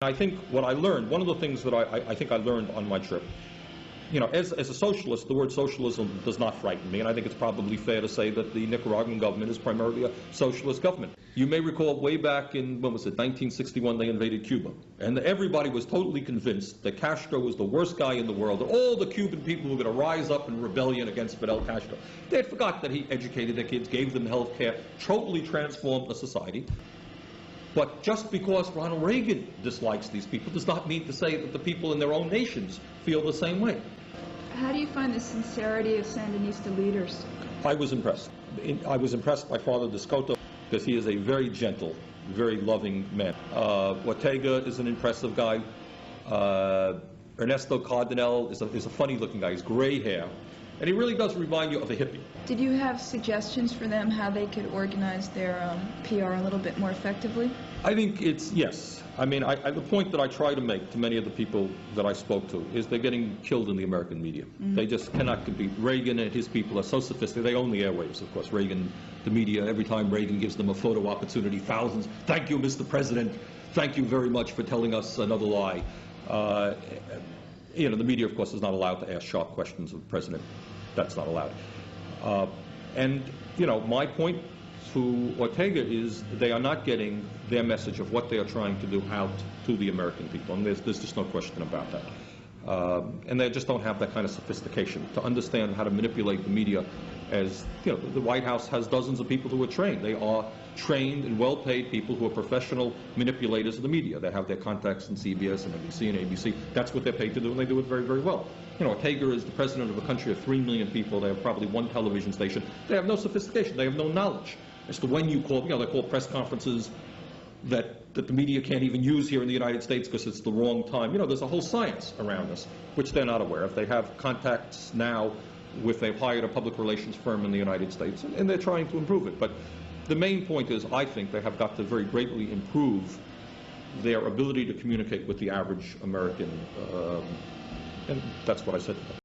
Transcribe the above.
I think what I learned, one of the things that I think I learned on my trip, you know, as a socialist, the word socialism does not frighten me, and I think it's probably fair to say that the Nicaraguan government is primarily a socialist government. You may recall way back in, when was it, 1961, they invaded Cuba, and everybody was totally convinced that Castro was the worst guy in the world, that all the Cuban people were going to rise up in rebellion against Fidel Castro. They had forgot that he educated their kids, gave them health care, totally transformed the society. But just because Ronald Reagan dislikes these people does not mean to say that the people in their own nations feel the same way. How do you find the sincerity of Sandinista leaders? I was impressed. I was impressed by Father Descoto because he is a very gentle, very loving man. Ortega is an impressive guy. Ernesto Cardenal is a funny-looking guy. He's gray hair. And he really does remind you of a hippie. Did you have suggestions for them how they could organize their PR a little bit more effectively? I think it's, yes. I mean, the point that I try to make to many of the people that I spoke to is they're getting killed in the American media. Mm-hmm. They just cannot compete. Reagan and his people are so sophisticated. They own the airwaves, of course. Reagan, the media, every time Reagan gives them a photo opportunity, thousands, thank you, Mr. President. Thank you very much for telling us another lie. You know, the media, of course, is not allowed to ask sharp questions of the president. That's not allowed. And, you know, my point to Ortega is they are not getting their message of what they are trying to do out to the American people, and there's just no question about that. And they just don't have that kind of sophistication to understand how to manipulate the media. As you know, the White House has dozens of people who are trained. They are trained and well-paid people who are professional manipulators of the media. They have their contacts in CBS and NBC and ABC. That's what they're paid to do, and they do it very, very well. You know, Ortega is the president of a country of 3 million people. They have probably one television station. They have no sophistication. They have no knowledge as to when you call. You know, they call press conferences that the media can't even use here in the United States because it's the wrong time. You know, there's a whole science around this, which they're not aware of. They have contacts now with, they've hired a public relations firm in the United States, and they're trying to improve it. But the main point is, I think they have got to very greatly improve their ability to communicate with the average American, and that's what I said to them.